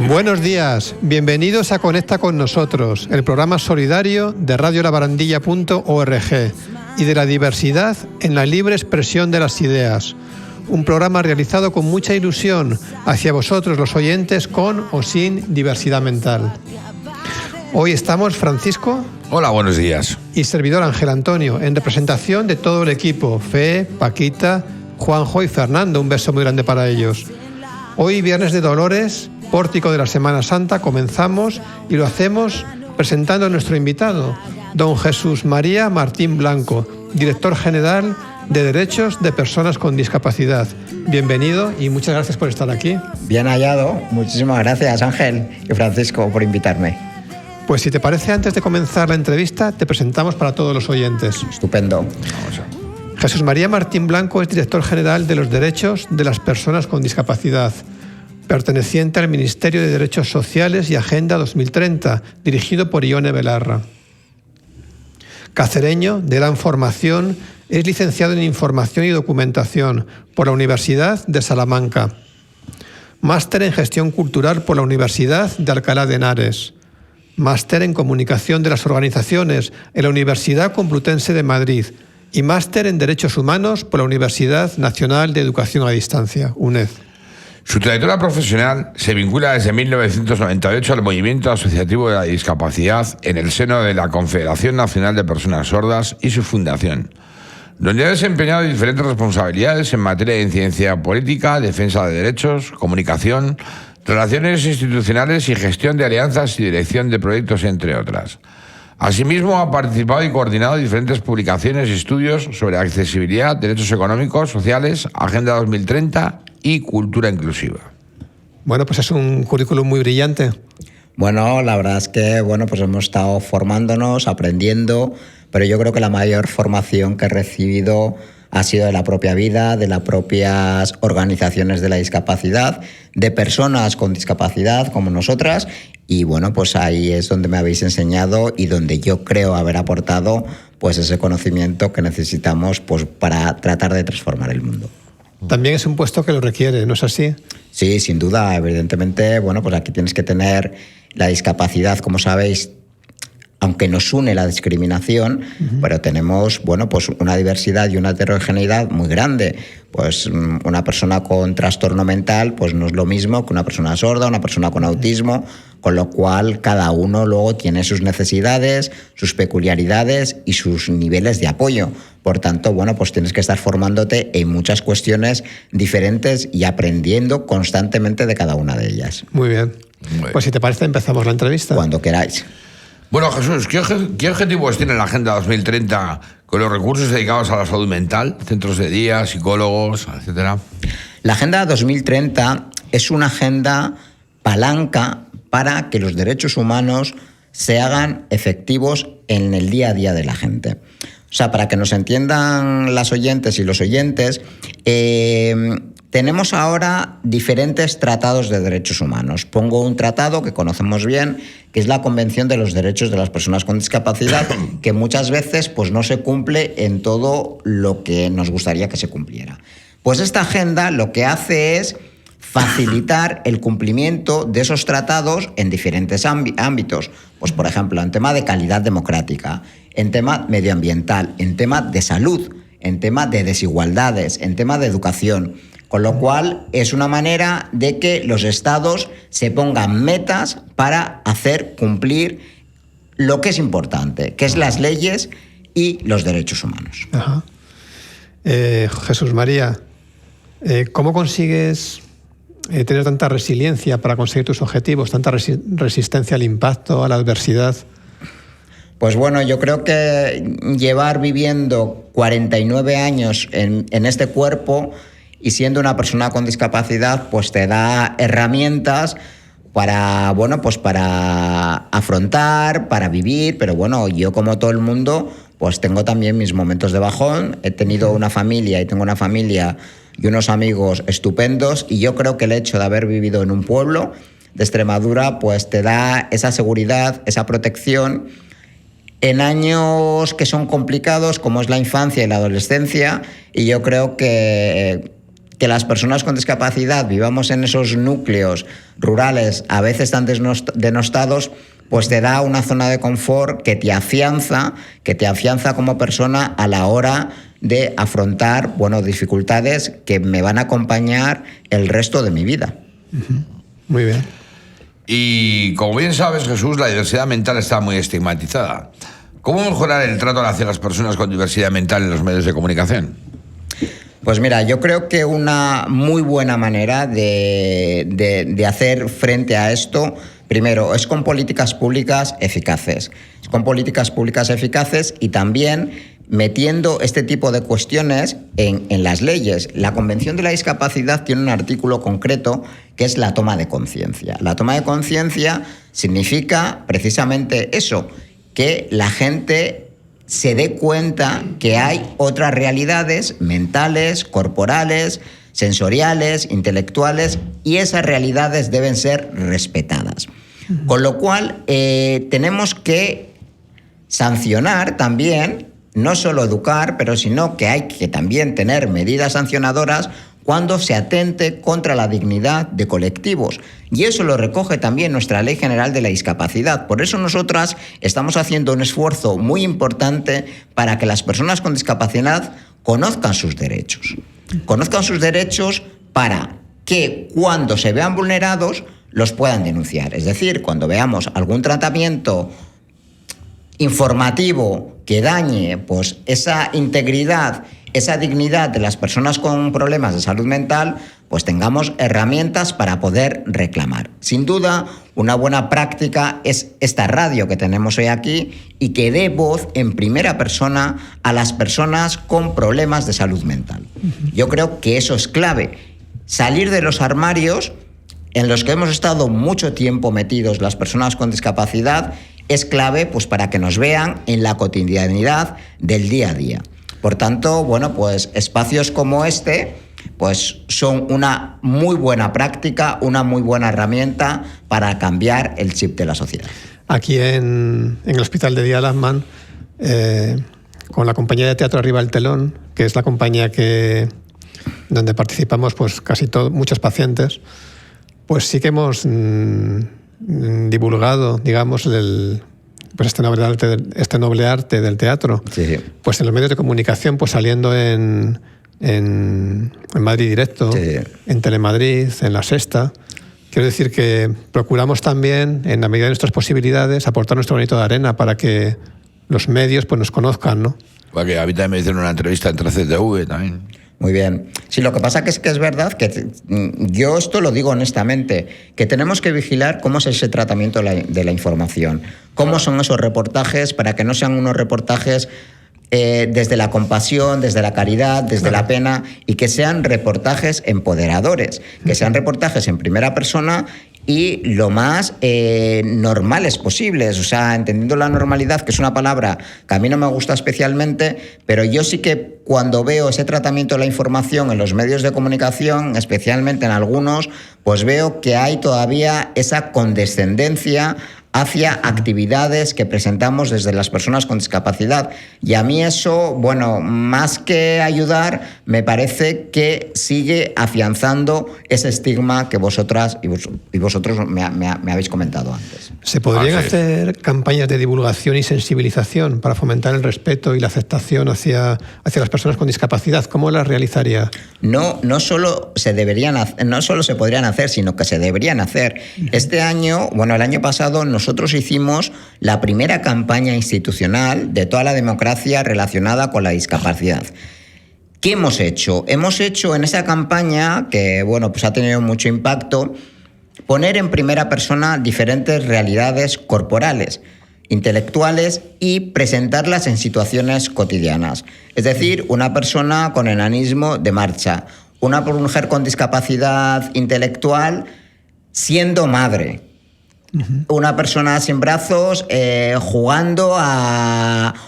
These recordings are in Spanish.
Buenos días, bienvenidos a Conecta con nosotros, el programa solidario de radiolabarandilla.org y de la diversidad en la libre expresión de las ideas. Un programa realizado con mucha ilusión hacia vosotros los oyentes con o sin diversidad mental. Hoy estamos Francisco. Hola, buenos días. Y servidor Ángel Antonio, en representación de todo el equipo, Fe, Paquita, Juanjo y Fernando. Un beso muy grande para ellos. Hoy, Viernes de Dolores, pórtico de la Semana Santa, comenzamos y lo hacemos presentando a nuestro invitado, don Jesús María Martín Blanco, director general de Derechos de Personas con Discapacidad. Bienvenido y muchas gracias por estar aquí. Bien hallado. Muchísimas gracias, Ángel y Francisco, por invitarme. Pues si te parece, antes de comenzar la entrevista, te presentamos para todos los oyentes. Estupendo. Jesús María Martín Blanco es director general de los Derechos de las Personas con Discapacidad, perteneciente al Ministerio de Derechos Sociales y Agenda 2030, dirigido por Ione Belarra. Cacereño, de gran formación, es licenciado en Información y Documentación por la Universidad de Salamanca. Máster en Gestión Cultural por la Universidad de Alcalá de Henares. Máster en Comunicación de las Organizaciones en la Universidad Complutense de Madrid y máster en Derechos Humanos por la Universidad Nacional de Educación a Distancia, UNED. Su trayectoria profesional se vincula desde 1998 al movimiento asociativo de la discapacidad en el seno de la Confederación Nacional de Personas Sordas y su fundación, donde ha desempeñado diferentes responsabilidades en materia de incidencia política, defensa de derechos, comunicación, relaciones institucionales y gestión de alianzas y dirección de proyectos, entre otras. Asimismo, ha participado y coordinado diferentes publicaciones y estudios sobre accesibilidad, derechos económicos, sociales, Agenda 2030 y cultura inclusiva. Bueno, pues es un currículum muy brillante. Bueno, la verdad es que pues hemos estado formándonos, aprendiendo, pero yo creo que la mayor formación que he recibido ha sido de la propia vida, de las propias organizaciones de la discapacidad, de personas con discapacidad como nosotras, y pues ahí es donde me habéis enseñado y donde yo creo haber aportado pues ese conocimiento que necesitamos pues para tratar de transformar el mundo. También es un puesto que lo requiere, ¿no es así? Sí, sin duda, evidentemente, pues aquí tienes que tener la discapacidad, como sabéis, aunque nos une la discriminación, pero tenemos pues una diversidad y una heterogeneidad muy grande. Pues una persona con trastorno mental pues no es lo mismo que una persona sorda, una persona con autismo, con lo cual cada uno luego tiene sus necesidades, sus peculiaridades y sus niveles de apoyo. Por tanto, pues tienes que estar formándote en muchas cuestiones diferentes y aprendiendo constantemente de cada una de ellas. Muy bien. Pues si te parece, empezamos la entrevista. Cuando queráis. Bueno, Jesús, ¿qué objetivos tiene la Agenda 2030 con los recursos dedicados a la salud mental, centros de día, psicólogos, etcétera? La Agenda 2030 es una agenda palanca para que los derechos humanos se hagan efectivos en el día a día de la gente. O sea, para que nos entiendan las oyentes y los oyentes, tenemos ahora diferentes tratados de derechos humanos. Pongo un tratado que conocemos bien, que es la Convención de los Derechos de las Personas con Discapacidad, que muchas veces pues no se cumple en todo lo que nos gustaría que se cumpliera. Pues esta agenda lo que hace es facilitar el cumplimiento de esos tratados en diferentes ámbitos. Pues, por ejemplo, en tema de calidad democrática, en tema medioambiental, en tema de salud, en tema de desigualdades, en tema de educación. Con lo cual, es una manera de que los estados se pongan metas para hacer cumplir lo que es importante, que es las leyes y los derechos humanos. Ajá. Jesús María, ¿cómo consigues tener tanta resiliencia para conseguir tus objetivos, tanta resistencia al impacto, a la adversidad? Pues bueno, yo creo que llevar viviendo 49 años en este cuerpo y siendo una persona con discapacidad, pues te da herramientas para, bueno, pues para afrontar, para vivir, pero bueno, yo como todo el mundo, pues tengo también mis momentos de bajón. He tenido una familia y tengo una familia y unos amigos estupendos, y yo creo que el hecho de haber vivido en un pueblo de Extremadura pues te da esa seguridad, esa protección en años que son complicados como es la infancia y la adolescencia, y yo creo que las personas con discapacidad vivamos en esos núcleos rurales a veces tan denostados, pues te da una zona de confort que te afianza como persona a la hora de afrontar, bueno, dificultades que me van a acompañar el resto de mi vida. Muy bien. Y como bien sabes, Jesús, la diversidad mental está muy estigmatizada. ¿Cómo mejorar el trato hacia las personas con diversidad mental en los medios de comunicación? Pues mira, yo creo que una muy buena manera de hacer frente a esto, primero, es con políticas públicas eficaces. Es con políticas públicas eficaces y también metiendo este tipo de cuestiones en las leyes. La Convención de la Discapacidad tiene un artículo concreto que es la toma de conciencia. La toma de conciencia significa precisamente eso, que la gente se dé cuenta que hay otras realidades mentales, corporales, sensoriales, intelectuales, y esas realidades deben ser respetadas. Con lo cual, tenemos que sancionar también, no solo educar, pero sino que hay que también tener medidas sancionadoras cuando se atente contra la dignidad de colectivos. Y eso lo recoge también nuestra Ley General de la Discapacidad. Por eso nosotras estamos haciendo un esfuerzo muy importante para que las personas con discapacidad conozcan sus derechos. Conozcan sus derechos para que cuando se vean vulnerados los puedan denunciar. Es decir, cuando veamos algún tratamiento informativo que dañe pues esa integridad, esa dignidad de las personas con problemas de salud mental, pues tengamos herramientas para poder reclamar. Sin duda, una buena práctica es esta radio que tenemos hoy aquí y que dé voz en primera persona a las personas con problemas de salud mental. Yo creo que eso es clave. Salir de los armarios en los que hemos estado mucho tiempo metidos las personas con discapacidad es clave pues para que nos vean en la cotidianidad del día a día. Por tanto, bueno, pues espacios como este pues son una muy buena práctica, una muy buena herramienta para cambiar el chip de la sociedad. Aquí en el Hospital de Día Lasman, con la compañía de teatro Arriba el Telón, que es la compañía donde participamos pues casi muchos pacientes, pues sí que hemos divulgado, digamos, pues este noble arte del teatro. Sí. Pues en los medios de comunicación, pues saliendo en Madrid Directo, sí, en Telemadrid, en La Sexta. Quiero decir que procuramos también, en la medida de nuestras posibilidades, aportar nuestro granito de arena para que los medios pues nos conozcan, ¿no? Porque a mí también me hicieron una entrevista en 13TV también. Muy bien. Sí, lo que pasa que es verdad que yo esto lo digo honestamente, que tenemos que vigilar cómo es ese tratamiento de la información, cómo son esos reportajes para que no sean unos reportajes desde la compasión, desde la caridad, desde la pena, y que sean reportajes empoderadores, que sean reportajes en primera persona y lo más normales posibles, o sea, entendiendo la normalidad, que es una palabra que a mí no me gusta especialmente, pero yo sí que cuando veo ese tratamiento de la información en los medios de comunicación, especialmente en algunos, pues veo que hay todavía esa condescendencia hacia actividades que presentamos desde las personas con discapacidad. Y a mí eso, bueno, más que ayudar, me parece que sigue afianzando ese estigma que vosotras y vosotros me habéis comentado antes. ¿Se podrían hacer campañas de divulgación y sensibilización para fomentar el respeto y la aceptación hacia las personas con discapacidad? ¿Cómo las realizaría? No solo se podrían hacer, sino que se deberían hacer. Este año, bueno, el año pasado nosotros hicimos la primera campaña institucional de toda la democracia relacionada con la discapacidad. ¿Qué hemos hecho? Hemos hecho en esa campaña, que bueno, pues ha tenido mucho impacto, poner en primera persona diferentes realidades corporales, intelectuales, y presentarlas en situaciones cotidianas. Es decir, una persona con enanismo de marcha, una mujer con discapacidad intelectual siendo madre, una persona sin brazos jugando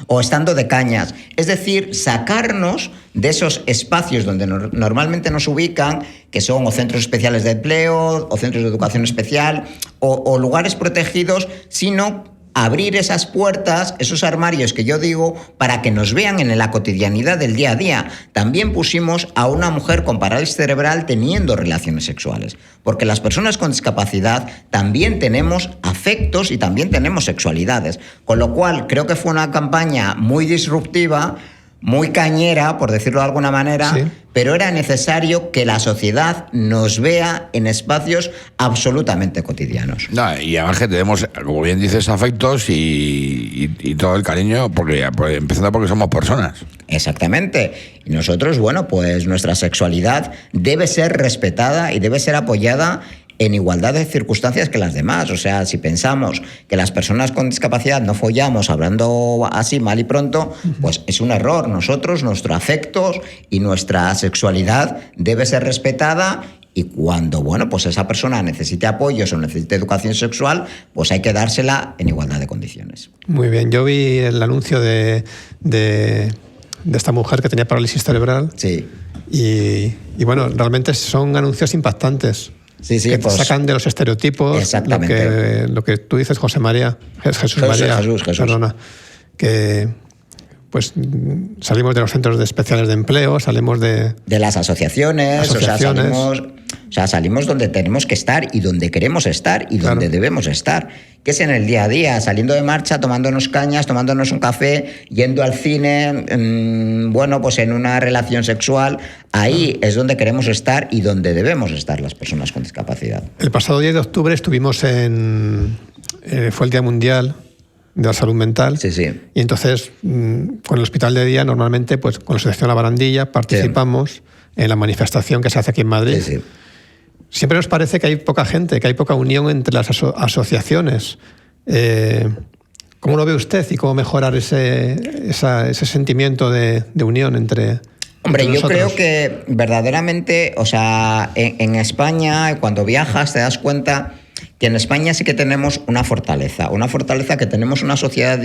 o estando de cañas. Es decir, sacarnos de esos espacios donde normalmente nos ubican, que son o centros especiales de empleo, o centros de educación especial, o lugares protegidos, sino abrir esas puertas, esos armarios que yo digo, para que nos vean en la cotidianidad del día a día. También pusimos a una mujer con parálisis cerebral teniendo relaciones sexuales, porque las personas con discapacidad también tenemos afectos y también tenemos sexualidades, con lo cual creo que fue una campaña muy disruptiva, muy cañera, por decirlo de alguna manera, sí, pero era necesario que la sociedad nos vea en espacios absolutamente cotidianos. No, y además que tenemos, como bien dices, afectos y todo el cariño, empezando porque somos personas. Exactamente. Y nosotros, bueno, pues nuestra sexualidad debe ser respetada y debe ser apoyada en igualdad de circunstancias que las demás. O sea, si pensamos que las personas con discapacidad no follamos hablando así mal y pronto, pues es un error. Nosotros, nuestros afectos y nuestra sexualidad debe ser respetada, y cuando, bueno, pues esa persona necesite apoyos o necesite educación sexual, pues hay que dársela en igualdad de condiciones. Muy bien. Yo vi el anuncio de esta mujer que tenía parálisis cerebral. Sí. Y bueno, realmente son anuncios impactantes. Sí, que te sacan de los estereotipos. Exactamente. Lo que tú dices, Jesús María, perdona, que pues salimos de los centros especiales de empleo, salimos de las asociaciones. O sea, salimos donde tenemos que estar y donde queremos estar y donde debemos estar, que es en el día a día, saliendo de marcha, tomándonos cañas, tomándonos un café, yendo al cine, bueno, pues en una relación sexual. Ahí es donde queremos estar y donde debemos estar las personas con discapacidad. El pasado 10 de octubre estuvimos fue el Día Mundial de la Salud Mental. Sí, sí. Y entonces, con el Hospital de Día, normalmente, pues con la Asociación La Barandilla, participamos en la manifestación que se hace aquí en Madrid. Sí, sí. Siempre nos parece que hay poca gente, que hay poca unión entre las asociaciones. ¿Cómo lo ve usted y cómo mejorar ese sentimiento de unión entre Hombre, yo nosotros? creo que verdaderamente, o sea, en España, cuando viajas te das cuenta que en España sí que tenemos una fortaleza que tenemos una sociedad.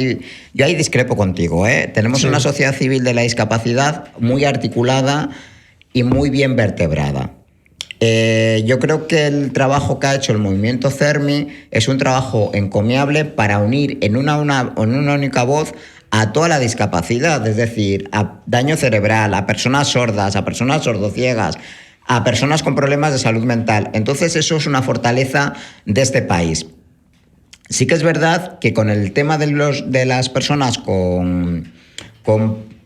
Yo ahí discrepo contigo, tenemos una sociedad civil de la discapacidad muy articulada y muy bien vertebrada. Yo creo que el trabajo que ha hecho el movimiento CERMI es un trabajo encomiable para unir en una única voz a toda la discapacidad, es decir, a daño cerebral, a personas sordas, a personas sordociegas, a personas con problemas de salud mental. Entonces eso es una fortaleza de este país. Sí que es verdad que con el tema de las personas con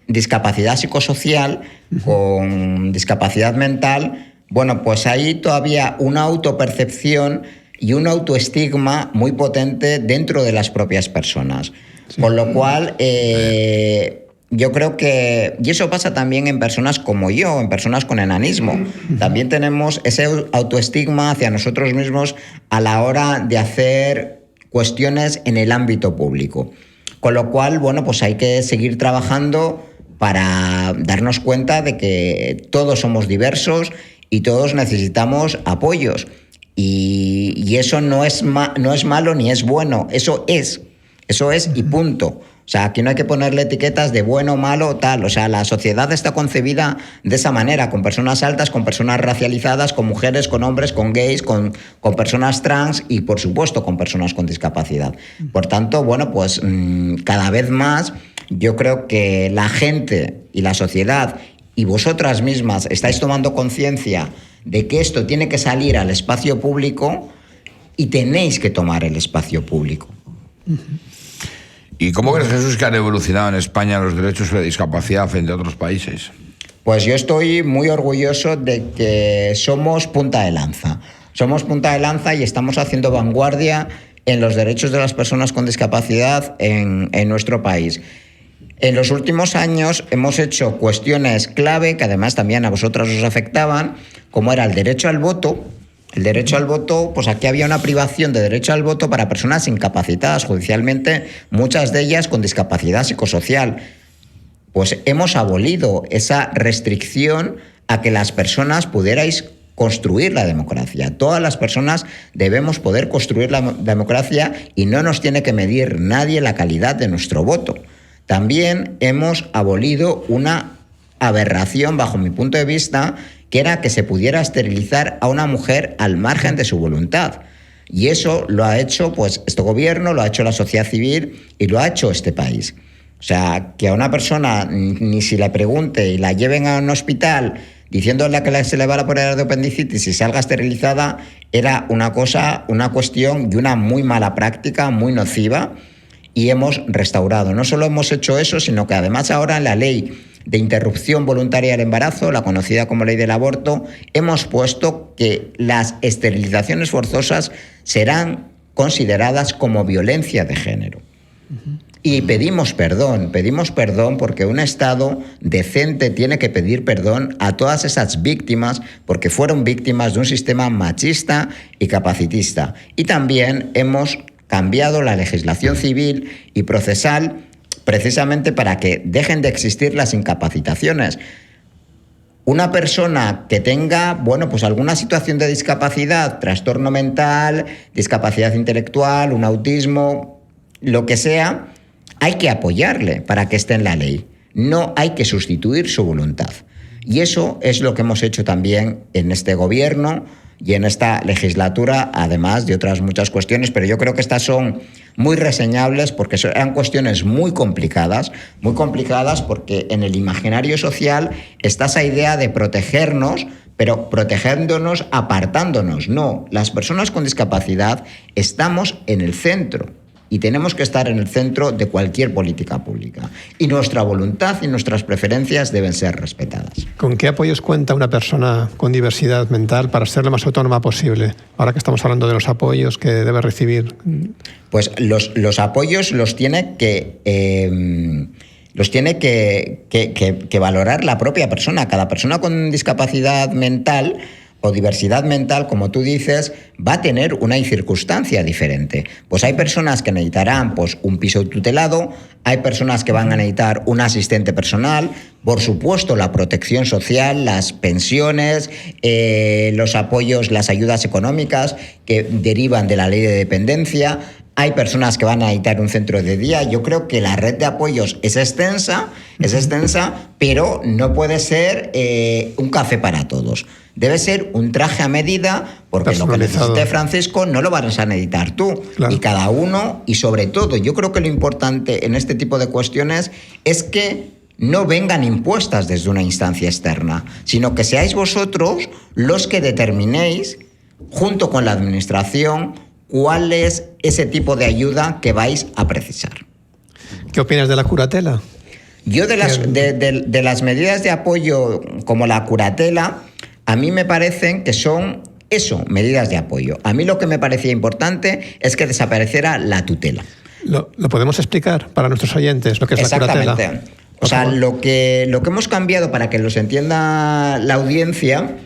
discapacidad psicosocial, con discapacidad mental, bueno, pues hay todavía una autopercepción y un autoestigma muy potente dentro de las propias personas. Sí. Con lo cual, yo creo que... Y eso pasa también en personas como yo, en personas con enanismo. También tenemos ese autoestigma hacia nosotros mismos a la hora de hacer cuestiones en el ámbito público. Con lo cual, bueno, pues hay que seguir trabajando para darnos cuenta de que todos somos diversos y todos necesitamos apoyos. Y eso no es malo ni es bueno, eso es y punto. O sea, aquí no hay que ponerle etiquetas de bueno, malo, tal. O sea, la sociedad está concebida de esa manera, con personas altas, con personas racializadas, con mujeres, con hombres, con gays, con personas trans y, por supuesto, con personas con discapacidad. Por tanto, bueno, pues cada vez más yo creo que la gente y la sociedad y vosotras mismas estáis tomando conciencia de que esto tiene que salir al espacio público y tenéis que tomar el espacio público. ¿Y cómo crees, Jesús, que han evolucionado en España los derechos sobre discapacidad frente a otros países? Pues yo estoy muy orgulloso de que somos punta de lanza. Somos punta de lanza y estamos haciendo vanguardia en los derechos de las personas con discapacidad en nuestro país. En los últimos años hemos hecho cuestiones clave que además también a vosotras os afectaban, como era el derecho al voto. El derecho al voto, pues aquí había una privación de derecho al voto para personas incapacitadas judicialmente, muchas de ellas con discapacidad psicosocial. Pues hemos abolido esa restricción a que las personas pudierais construir la democracia. Todas las personas debemos poder construir la democracia y no nos tiene que medir nadie la calidad de nuestro voto. También hemos abolido una aberración, bajo mi punto de vista, que era que se pudiera esterilizar a una mujer al margen de su voluntad. Y eso lo ha hecho pues este gobierno, lo ha hecho la sociedad civil y lo ha hecho este país. O sea, que a una persona ni si le pregunte y la lleven a un hospital diciéndole que se le va a poner de apendicitis y salga esterilizada, era una cuestión y una muy mala práctica, muy nociva, y hemos restaurado. No solo hemos hecho eso, sino que además ahora en la ley de interrupción voluntaria del embarazo, la conocida como ley del aborto, hemos puesto que las esterilizaciones forzosas serán consideradas como violencia de género. Y pedimos perdón porque un Estado decente tiene que pedir perdón a todas esas víctimas porque fueron víctimas de un sistema machista y capacitista. Y también hemos cambiado la legislación civil y procesal precisamente para que dejen de existir las incapacitaciones. Una persona que tenga, pues alguna situación de discapacidad, trastorno mental, discapacidad intelectual, un autismo, lo que sea, hay que apoyarle para que esté en la ley. No hay que sustituir su voluntad. Y eso es lo que hemos hecho también en este gobierno y en esta legislatura, además de otras muchas cuestiones, pero yo creo que estas son muy reseñables porque eran cuestiones muy complicadas porque en el imaginario social está esa idea de protegernos, pero protegiéndonos apartándonos. No, las personas con discapacidad estamos en el centro. Y tenemos que estar en el centro de cualquier política pública. Y nuestra voluntad y nuestras preferencias deben ser respetadas. ¿Con qué apoyos cuenta una persona con diversidad mental para ser lo más autónoma posible? Ahora que estamos hablando de los apoyos que debe recibir. Pues los apoyos los tiene que valorar la propia persona. Cada persona con discapacidad mental o diversidad mental, como tú dices, va a tener una circunstancia diferente. Pues hay personas que necesitarán un piso tutelado, hay personas que van a necesitar un asistente personal, por supuesto la protección social, las pensiones, los apoyos, las ayudas económicas que derivan de la ley de dependencia. Hay personas que van a necesitar un centro de día. Yo creo que la red de apoyos es extensa, pero no puede ser un café para todos. Debe ser un traje a medida, porque lo que necesite Francisco no lo vas a necesitar tú. Claro. Y cada uno, y sobre todo, yo creo que lo importante en este tipo de cuestiones es que no vengan impuestas desde una instancia externa, sino que seáis vosotros los que determinéis, junto con la administración, cuál es ese tipo de ayuda que vais a precisar. ¿Qué opinas de la curatela? Yo de las medidas de apoyo como la curatela, a mí me parecen que son medidas de apoyo. A mí lo que me parecía importante es que desapareciera la tutela. ¿Lo podemos explicar para nuestros oyentes lo que es la curatela? Exactamente. O sea, lo que hemos cambiado para que los entienda la audiencia,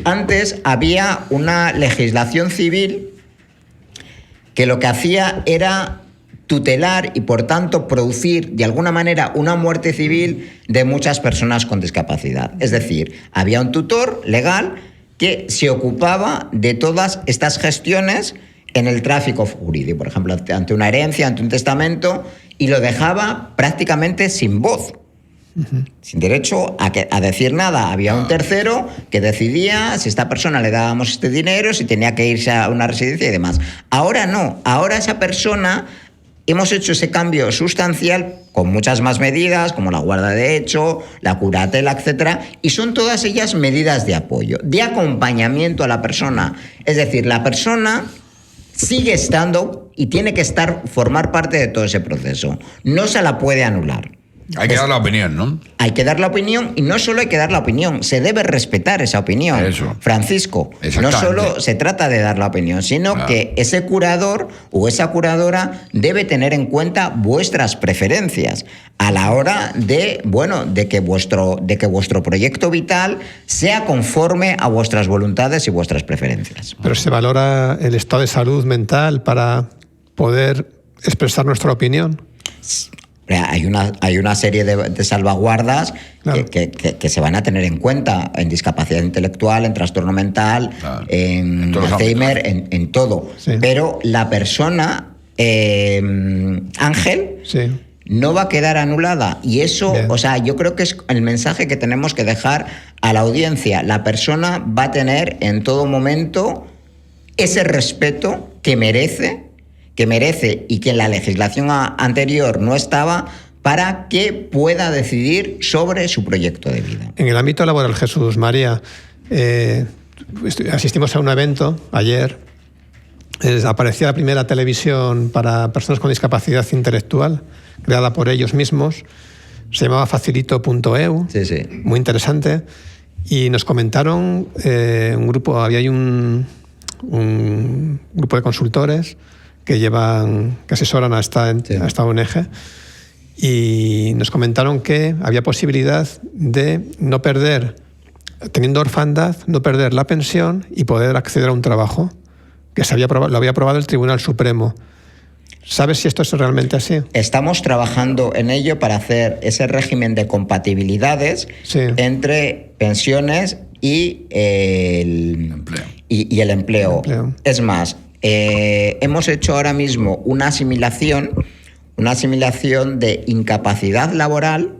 antes había una legislación civil que lo que hacía era tutelar y, por tanto, producir de alguna manera una muerte civil de muchas personas con discapacidad. Es decir, había un tutor legal que se ocupaba de todas estas gestiones en el tráfico jurídico, por ejemplo, ante una herencia, ante un testamento, y lo dejaba prácticamente sin voz. Sin derecho a decir nada. Había un tercero que decidía si a esta persona le dábamos este dinero, si tenía que irse a una residencia y demás. Ahora no. Ahora esa persona, hemos hecho ese cambio sustancial con muchas más medidas, como la guarda de hecho, la curatela, etcétera, y son todas ellas medidas de apoyo, de acompañamiento a la persona. Es decir, la persona sigue estando y tiene que formar parte de todo ese proceso. No se la puede anular. Hay que dar la opinión, ¿no? Hay que dar la opinión, y no solo hay que dar la opinión, se debe respetar esa opinión. Eso. Francisco, no solo se trata de dar la opinión, sino que ese curador o esa curadora debe tener en cuenta vuestras preferencias a la hora de que vuestro proyecto vital sea conforme a vuestras voluntades y vuestras preferencias. Pero se valora el estado de salud mental para poder expresar nuestra opinión. Hay una serie de salvaguardas claro, que se van a tener en cuenta en discapacidad intelectual, en trastorno mental, claro, en Alzheimer, en todo. Sí. Pero la persona, Ángel, sí. no va a quedar anulada. Y eso, Bien. o sea, yo creo que es el mensaje que tenemos que dejar a la audiencia. La persona va a tener en todo momento ese respeto que merece y que en la legislación anterior no estaba, para que pueda decidir sobre su proyecto de vida. En el ámbito laboral, Jesús María, asistimos a un evento ayer. Aparecía la primera televisión para personas con discapacidad intelectual, creada por ellos mismos. Se llamaba facilito.eu, Sí, sí. muy interesante. Y nos comentaron un grupo, había ahí un grupo de consultores que asesoran a esta ONG, y nos comentaron que había posibilidad de no perder, teniendo orfandad, no perder la pensión y poder acceder a un trabajo que lo había aprobado el Tribunal Supremo. ¿Sabes si esto es realmente así? Estamos trabajando en ello para hacer ese régimen de compatibilidades entre pensiones y el empleo. Es más, hemos hecho ahora mismo una asimilación de incapacidad laboral,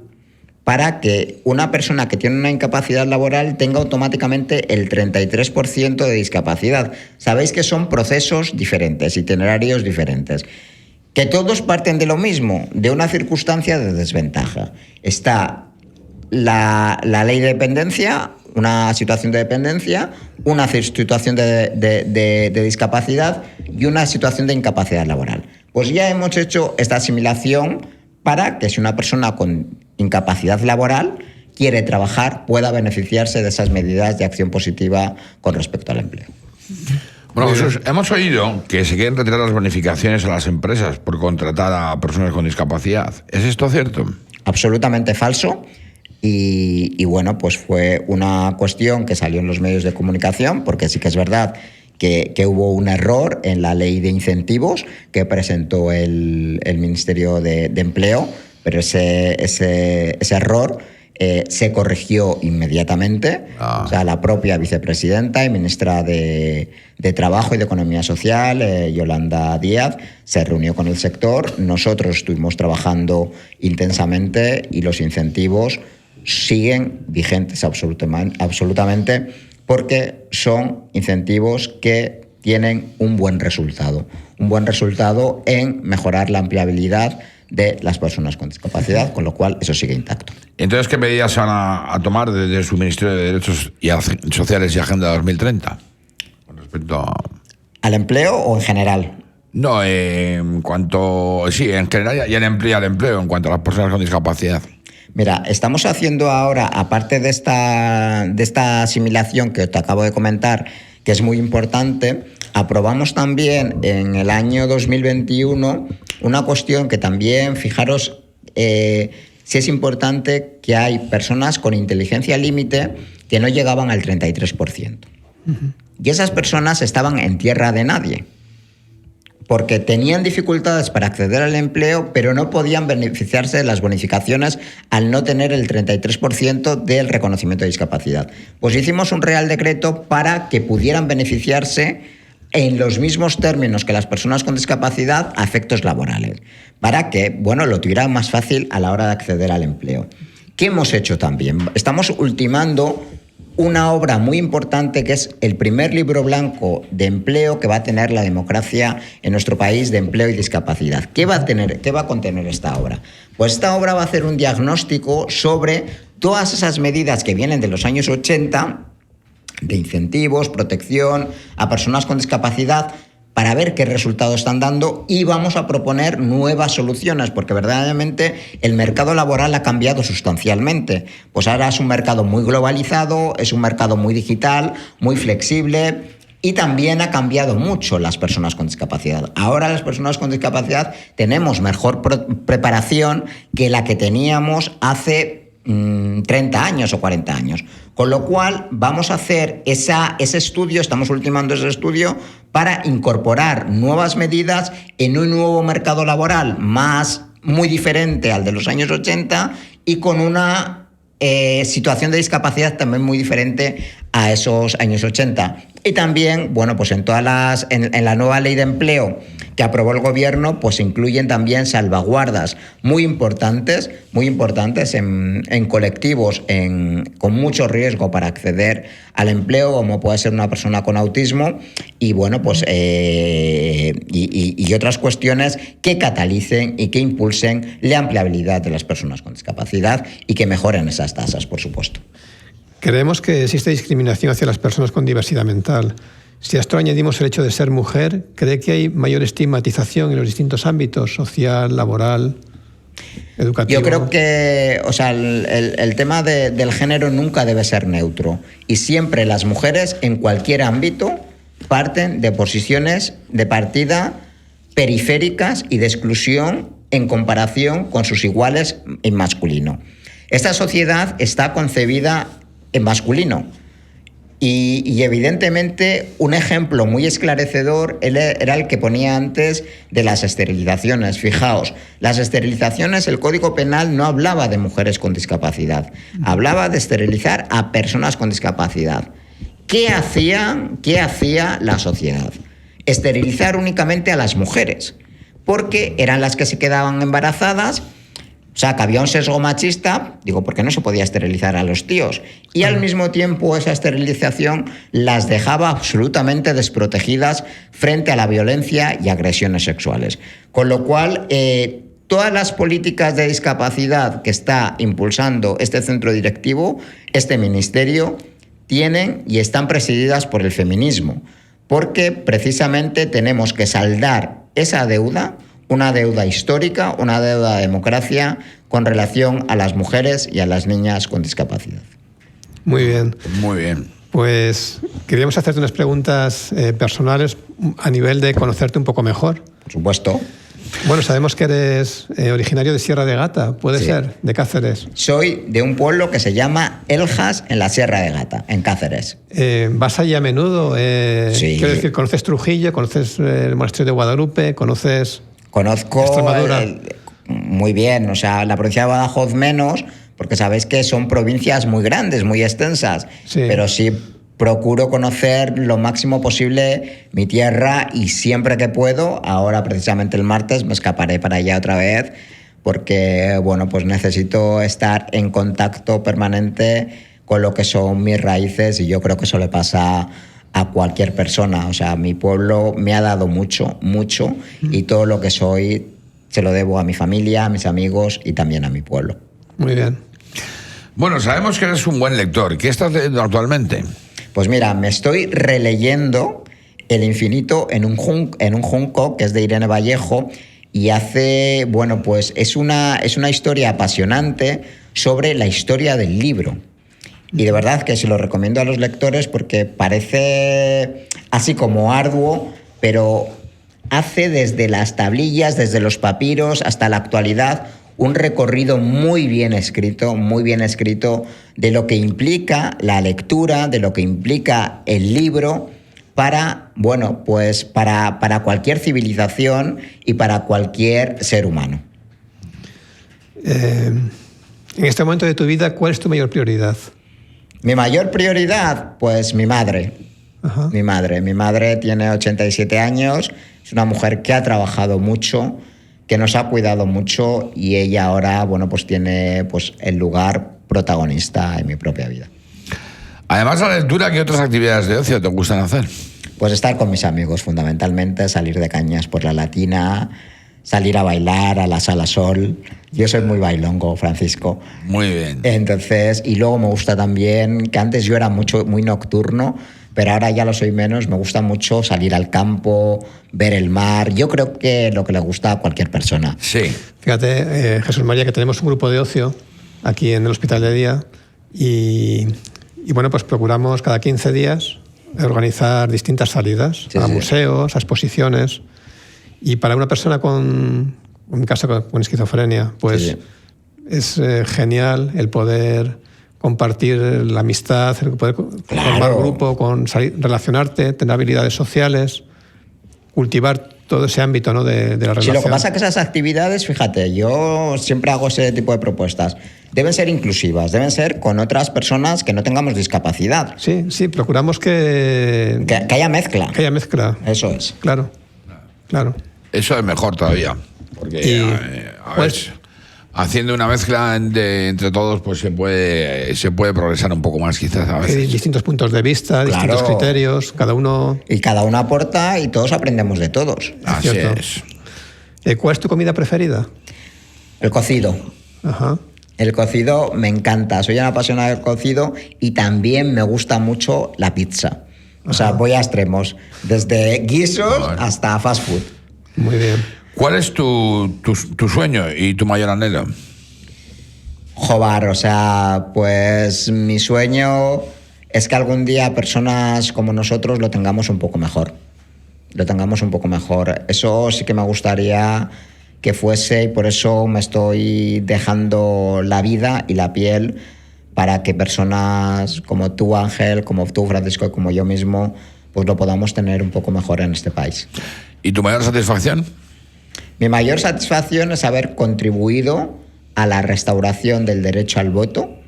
para que una persona que tiene una incapacidad laboral tenga automáticamente el 33% de discapacidad. Sabéis que son procesos diferentes, itinerarios diferentes, que todos parten de lo mismo, de una circunstancia de desventaja. Está la ley de dependencia, una situación de dependencia, una situación de discapacidad y una situación de incapacidad laboral. Pues ya hemos hecho esta asimilación para que, si una persona con incapacidad laboral quiere trabajar, pueda beneficiarse de esas medidas de acción positiva con respecto al empleo. Bueno, Jesús, hemos oído que se quieren retirar las bonificaciones a las empresas por contratar a personas con discapacidad. ¿Es esto cierto? Absolutamente falso. Y bueno, pues fue una cuestión que salió en los medios de comunicación, porque sí que es verdad que hubo un error en la ley de incentivos que presentó el Ministerio de Empleo, pero ese error se corrigió inmediatamente. O sea, la propia vicepresidenta y ministra de Trabajo y de Economía Social, Yolanda Díaz, se reunió con el sector. Nosotros estuvimos trabajando intensamente y los incentivos siguen vigentes absolutamente, porque son incentivos que tienen un buen resultado en mejorar la empleabilidad de las personas con discapacidad, con lo cual eso sigue intacto. Entonces, ¿qué medidas se van a tomar desde su Ministerio de Derechos Sociales y Agenda 2030 con respecto al empleo o en general? No, en cuanto... Sí, en general y al empleo en cuanto a las personas con discapacidad. Mira, estamos haciendo ahora, aparte de esta asimilación que te acabo de comentar, que es muy importante, aprobamos también en el año 2021 una cuestión que también, fijaros, sí es importante, que hay personas con inteligencia límite que no llegaban al 33%. Y esas personas estaban en tierra de nadie, porque tenían dificultades para acceder al empleo, pero no podían beneficiarse de las bonificaciones al no tener el 33% del reconocimiento de discapacidad. Pues hicimos un Real Decreto para que pudieran beneficiarse en los mismos términos que las personas con discapacidad a efectos laborales, para que, bueno, lo tuvieran más fácil a la hora de acceder al empleo. ¿Qué hemos hecho también? Estamos ultimando una obra muy importante, que es el primer libro blanco de empleo que va a tener la democracia en nuestro país, de empleo y discapacidad. ¿Qué va a contener esta obra? Pues esta obra va a hacer un diagnóstico sobre todas esas medidas que vienen de los años 80, de incentivos, protección a personas con discapacidad, para ver qué resultados están dando, y vamos a proponer nuevas soluciones, porque verdaderamente el mercado laboral ha cambiado sustancialmente. Pues ahora es un mercado muy globalizado, es un mercado muy digital, muy flexible, y también ha cambiado mucho las personas con discapacidad. Ahora las personas con discapacidad tenemos mejor preparación que la que teníamos hace 30 años o 40 años. Con lo cual vamos a hacer ese estudio, estamos ultimando ese estudio para incorporar nuevas medidas en un nuevo mercado laboral más muy diferente al de los años 80 y con una situación de discapacidad también muy diferente a esos años 80. Y también, bueno, pues en la nueva ley de empleo que aprobó el gobierno, pues incluyen también salvaguardas muy importantes en colectivos con mucho riesgo para acceder al empleo, como puede ser una persona con autismo, y bueno, pues y otras cuestiones que catalicen y que impulsen la empleabilidad de las personas con discapacidad y que mejoren esas tasas, por supuesto. Creemos que existe discriminación hacia las personas con diversidad mental. Si a esto añadimos el hecho de ser mujer, ¿cree que hay mayor estigmatización en los distintos ámbitos, social, laboral, educativo? Yo creo que el tema del género nunca debe ser neutro. Y siempre las mujeres, en cualquier ámbito, parten de posiciones de partida periféricas y de exclusión en comparación con sus iguales en masculino. Esta sociedad está concebida en masculino. Y evidentemente un ejemplo muy esclarecedor era el que ponía antes de las esterilizaciones. Fijaos, las esterilizaciones, el Código Penal no hablaba de mujeres con discapacidad, hablaba de esterilizar a personas con discapacidad. ¿Qué hacía la sociedad? Esterilizar únicamente a las mujeres, porque eran las que se quedaban embarazadas. O sea, que había un sesgo machista, porque no se podía esterilizar a los tíos. Y al mismo tiempo esa esterilización las dejaba absolutamente desprotegidas frente a la violencia y agresiones sexuales. Con lo cual, todas las políticas de discapacidad que está impulsando este centro directivo, este ministerio, tienen y están presididas por el feminismo. Porque precisamente tenemos que saldar esa deuda, una deuda histórica, una deuda de democracia con relación a las mujeres y a las niñas con discapacidad. Muy bien. Muy bien. Pues queríamos hacerte unas preguntas personales a nivel de conocerte un poco mejor. Por supuesto. Bueno, sabemos que eres originario de Sierra de Gata, ¿puede ser? De Cáceres. Soy de un pueblo que se llama Eljas, en la Sierra de Gata, en Cáceres. ¿Vas allí a menudo? Sí. Quiero decir, ¿conoces Trujillo? ¿Conoces el monasterio de Guadalupe? ¿Conoces Conozco Extremadura? Muy bien, la provincia de Badajoz menos, porque sabéis que son provincias muy grandes, muy extensas, sí. Pero sí procuro conocer lo máximo posible mi tierra y siempre que puedo, ahora precisamente el martes me escaparé para allá otra vez, porque pues necesito estar en contacto permanente con lo que son mis raíces y yo creo que eso le pasa a cualquier persona. Mi pueblo me ha dado mucho, mucho, y todo lo que soy se lo debo a mi familia, a mis amigos y también a mi pueblo. Muy bien. Bueno, sabemos que eres un buen lector. ¿Qué estás leyendo actualmente? Pues mira, me estoy releyendo El infinito en un junco, que es de Irene Vallejo, y es una historia apasionante sobre la historia del libro. Y de verdad que se lo recomiendo a los lectores porque parece así como arduo, pero hace desde las tablillas, desde los papiros hasta la actualidad, un recorrido muy bien escrito de lo que implica la lectura, de lo que implica el libro para cualquier civilización y para cualquier ser humano. En este momento de tu vida, ¿cuál es tu mayor prioridad? Mi mayor prioridad, pues mi madre. Ajá. Mi madre tiene 87 años, es una mujer que ha trabajado mucho, que nos ha cuidado mucho y ella ahora, tiene el lugar protagonista en mi propia vida. Además de la lectura, ¿qué otras actividades de ocio te gustan hacer? Pues estar con mis amigos, fundamentalmente, salir de cañas por la Latina, salir a bailar a la Sala Sol. Yo soy muy bailongo, Francisco. Muy bien. Entonces, y luego me gusta también, que antes yo era muy nocturno, pero ahora ya lo soy menos, me gusta mucho salir al campo, ver el mar. Yo creo que lo que le gusta a cualquier persona. Sí. Fíjate, Jesús María, que tenemos un grupo de ocio aquí en el Hospital de Día y pues procuramos cada 15 días organizar distintas salidas a museos, a exposiciones. Y para una persona en mi caso con esquizofrenia, es genial el poder compartir la amistad, el poder formar grupo, relacionarte, tener habilidades sociales, cultivar todo ese ámbito, ¿no? de la relación. Sí, lo que pasa es que esas actividades, fíjate, yo siempre hago ese tipo de propuestas. Deben ser inclusivas, deben ser con otras personas que no tengamos discapacidad. Sí, procuramos que haya mezcla. Que haya mezcla. Eso es. Claro. Eso es mejor todavía. Porque, pues, haciendo una mezcla entre todos, pues se puede progresar un poco más, quizás, a veces. Distintos puntos de vista, distintos criterios, cada uno... Y cada uno aporta y todos aprendemos de todos. Así es. ¿Cuál es tu comida preferida? El cocido. Ajá. El cocido me encanta, soy una apasionada del cocido y también me gusta mucho la pizza. O sea, voy a extremos, desde guisos hasta fast food. Muy bien. ¿Cuál es tu sueño y tu mayor anhelo? Jobar, o sea, pues mi sueño es que algún día personas como nosotros lo tengamos un poco mejor. Eso sí que me gustaría que fuese, y por eso me estoy dejando la vida y la piel para que personas como tú, Ángel, como tú, Francisco, y como yo mismo, pues lo podamos tener un poco mejor en este país. ¿Y tu mayor satisfacción? Mi mayor satisfacción es haber contribuido a la restauración del derecho al voto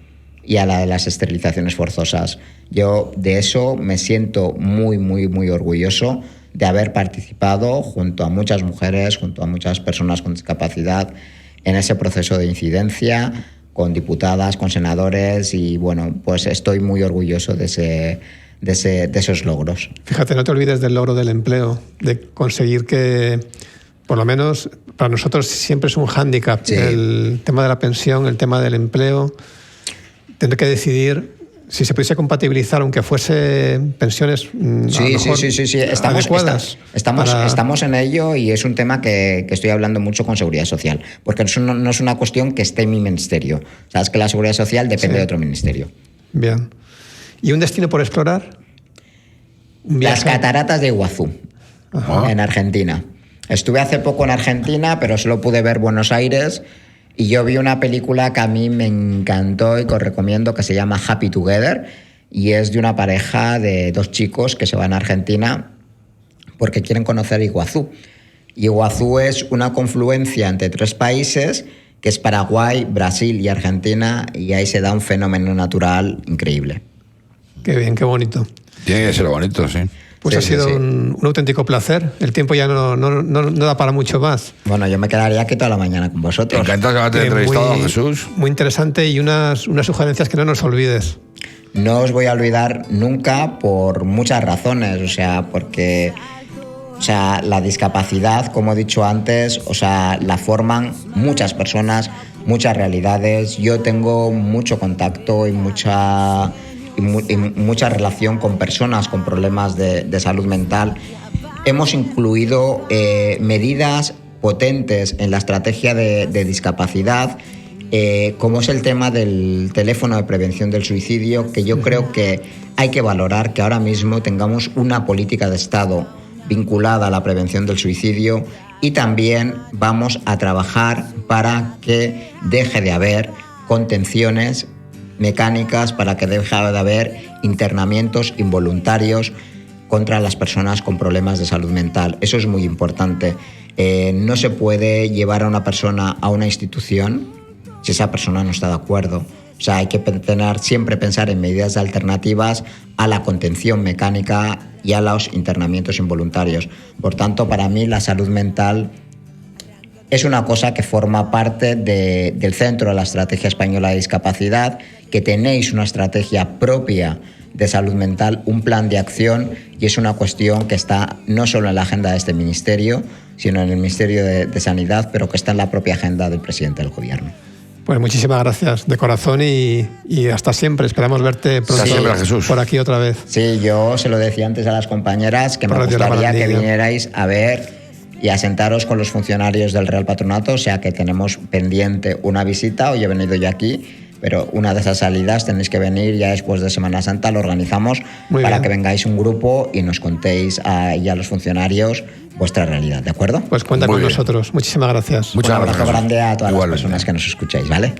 y a la de las esterilizaciones forzosas. Yo de eso me siento muy, muy, muy orgulloso de haber participado junto a muchas mujeres, junto a muchas personas con discapacidad en ese proceso de incidencia, con diputadas, con senadores, y bueno, pues estoy muy orgulloso de esos logros. Fíjate, no te olvides del logro del empleo, de conseguir que, por lo menos para nosotros siempre es un hándicap, el tema de la pensión, el tema del empleo, tener que decidir si se pudiese compatibilizar, aunque fuese pensiones sí. adecuadas. Estamos en ello, y es un tema que estoy hablando mucho con Seguridad Social, porque no es una cuestión que esté en mi ministerio. Sabes que la Seguridad Social depende de otro ministerio. Bien. ¿Y un destino por explorar? Las cataratas de Iguazú, en Argentina. Estuve hace poco en Argentina, pero solo pude ver Buenos Aires. Y yo vi una película que a mí me encantó y que os recomiendo, que se llama Happy Together, y es de una pareja de dos chicos que se van a Argentina porque quieren conocer Iguazú. Iguazú es una confluencia entre tres países, que es Paraguay, Brasil y Argentina, y ahí se da un fenómeno natural increíble. Qué bien, qué bonito. Tiene que ser bonito, sí. Pues ha sido un auténtico placer. El tiempo ya no da para mucho más. Bueno, yo me quedaría aquí toda la mañana con vosotros. Encantado de haberte entrevistado, Jesús. Muy interesante, y unas sugerencias que no nos olvides. No os voy a olvidar nunca, por muchas razones. O sea, porque la discapacidad, como he dicho antes, la forman muchas personas, muchas realidades. Yo tengo mucho contacto y mucha relación con personas con problemas de salud mental. Hemos incluido medidas potentes en la estrategia de discapacidad, como es el tema del teléfono de prevención del suicidio, que yo creo que hay que valorar que ahora mismo tengamos una política de Estado vinculada a la prevención del suicidio, y también vamos a trabajar para que deje de haber contenciones mecánicas, para que deje de haber internamientos involuntarios contra las personas con problemas de salud mental. Eso es muy importante. No se puede llevar a una persona a una institución si esa persona no está de acuerdo. O sea, hay que siempre pensar en medidas alternativas a la contención mecánica y a los internamientos involuntarios. Por tanto, para mí la salud mental es una cosa que forma parte del centro de la Estrategia Española de Discapacidad, que tenéis una estrategia propia de salud mental, un plan de acción, y es una cuestión que está no solo en la agenda de este ministerio, sino en el Ministerio de Sanidad, pero que está en la propia agenda del presidente del Gobierno. Pues muchísimas gracias de corazón, y hasta siempre. Esperamos verte pronto Jesús. Por aquí otra vez. Sí, yo se lo decía antes a las compañeras, que me gustaría que vinierais a ver y a sentaros con los funcionarios del Real Patronato. O sea, que tenemos pendiente una visita. Hoy he venido yo aquí, pero una de esas salidas tenéis que venir ya después de Semana Santa. Lo organizamos para que vengáis un grupo y nos contéis a los funcionarios vuestra realidad, ¿de acuerdo? Pues cuenta con nosotros. Muchísimas gracias. Un abrazo grande a todas las personas que nos escucháis, ¿vale?